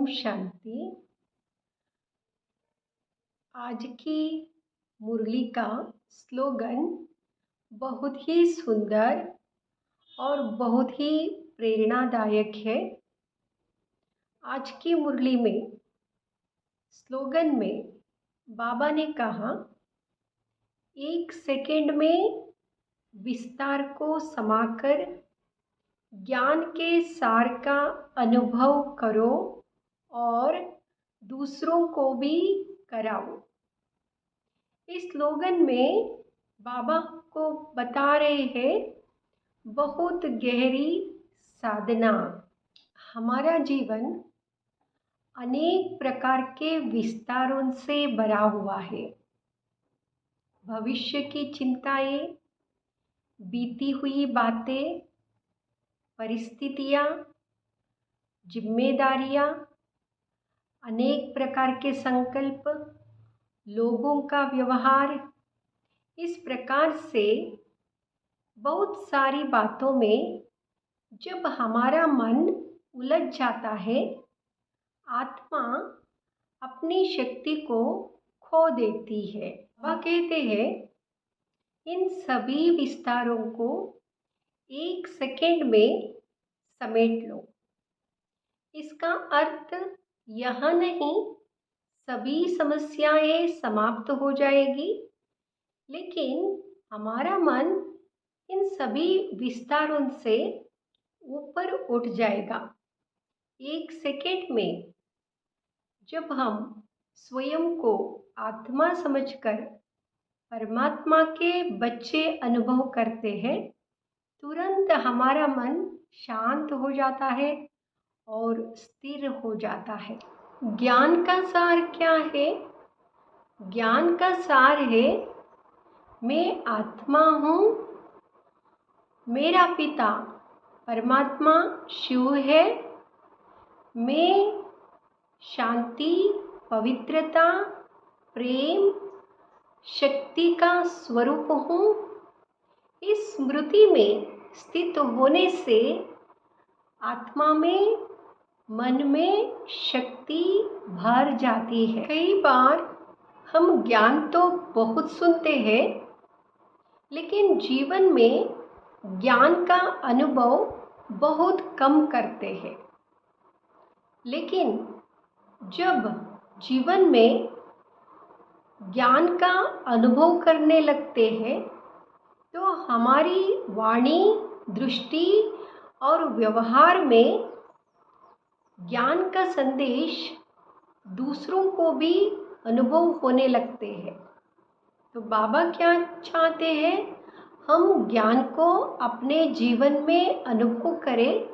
ओम शांति। आज की मुरली का स्लोगन बहुत ही सुंदर और बहुत ही प्रेरणादायक है। आज की मुरली में स्लोगन में बाबा ने कहा, 1 सेकंड में विस्तार को समाकर ज्ञान के सार का अनुभव करो और दूसरों को भी कराओ। इस स्लोगन में बाबा को बता रहे हैं बहुत गहरी साधना। हमारा जीवन अनेक प्रकार के विस्तारों से भरा हुआ है। भविष्य की चिंताएं, बीती हुई बातें, परिस्थितियां, जिम्मेदारियां, अनेक प्रकार के संकल्प, लोगों का व्यवहार, इस प्रकार से बहुत सारी बातों में जब हमारा मन उलझ जाता है, आत्मा अपनी शक्ति को खो देती है। वह कहते हैं, इन सभी विस्तारों को 1 सेकंड में समेट लो। इसका अर्थ यह नहीं सभी समस्याएं समाप्त हो जाएगी, लेकिन हमारा मन इन सभी विस्तारों से ऊपर उठ जाएगा। 1 सेकंड में जब हम स्वयं को आत्मा समझकर परमात्मा के बच्चे अनुभव करते हैं, तुरंत हमारा मन शांत हो जाता है और स्थिर हो जाता है। ज्ञान का सार क्या है? ज्ञान का सार है, मैं आत्मा हूँ, मेरा पिता परमात्मा शिव है, मैं शांति, पवित्रता, प्रेम, शक्ति का स्वरूप हूँ। इस स्मृति में स्थित होने से आत्मा में, मन में शक्ति भर जाती है। कई बार हम ज्ञान तो बहुत सुनते हैं, लेकिन जीवन में ज्ञान का अनुभव बहुत कम करते हैं। लेकिन जब जीवन में ज्ञान का अनुभव करने लगते हैं, तो हमारी वाणी, दृष्टि और व्यवहार में ज्ञान का संदेश दूसरों को भी अनुभव होने लगते हैं। तो बाबा क्या चाहते हैं? हम ज्ञान को अपने जीवन में अनुभव करें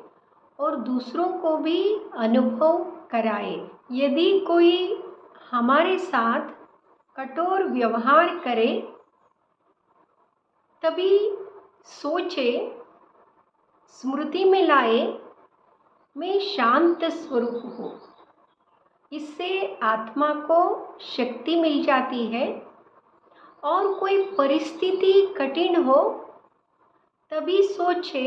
और दूसरों को भी अनुभव कराएं। यदि कोई हमारे साथ कठोर व्यवहार करे, तभी सोचे, स्मृति में लाए, मैं शांत स्वरूप हूँ। इससे आत्मा को शक्ति मिल जाती है। और कोई परिस्थिति कठिन हो, तभी सोचे,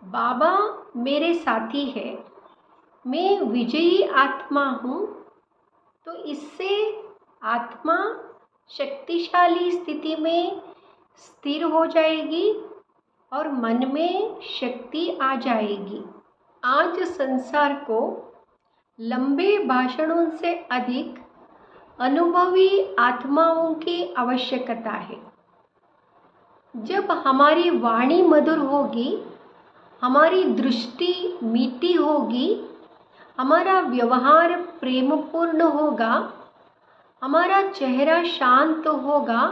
बाबा मेरे साथी है, मैं विजयी आत्मा हूँ। तो इससे आत्मा शक्तिशाली स्थिति में स्थिर हो जाएगी और मन में शक्ति आ जाएगी। आज संसार को लंबे भाषणों से अधिक अनुभवी आत्माओं की आवश्यकता है। जब हमारी वाणी मधुर होगी, हमारी दृष्टि मीठी होगी, हमारा व्यवहार प्रेमपूर्ण होगा, हमारा चेहरा शांत होगा,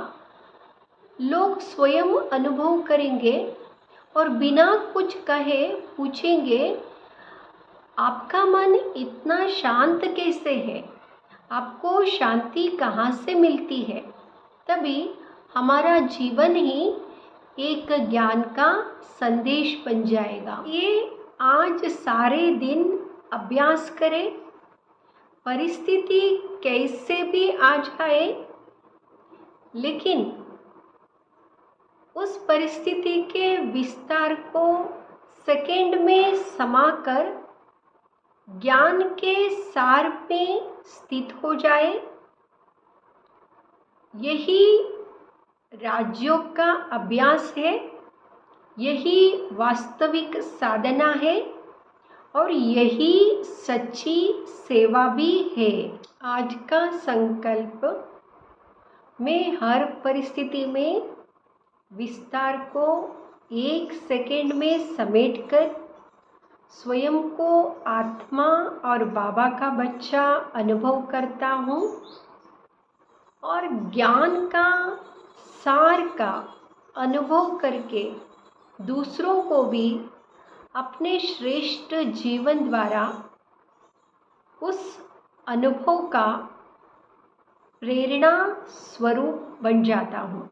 लोग स्वयं अनुभव करेंगे और बिना कुछ कहे पूछेंगे, आपका मन इतना शांत कैसे है? आपको शांति कहाँ से मिलती है? तभी हमारा जीवन ही एक ज्ञान का संदेश बन जाएगा। ये आज सारे दिन अभ्यास करें। परिस्थिति कैसे भी आ जाए, लेकिन उस परिस्थिति के विस्तार को सेकंड में समाकर ज्ञान के सार में स्थित हो जाए, यही राजयोग का अभ्यास है, यही वास्तविक साधना है और यही सच्ची सेवा भी है। आज का संकल्प मैं हर परिस्थिति में विस्तार को 1 सेकेंड में समेटकर स्वयं को आत्मा और बाबा का बच्चा अनुभव करता हूँ और ज्ञान का सार का अनुभव करके दूसरों को भी अपने श्रेष्ठ जीवन द्वारा उस अनुभव का प्रेरणा स्वरूप बन जाता हूँ।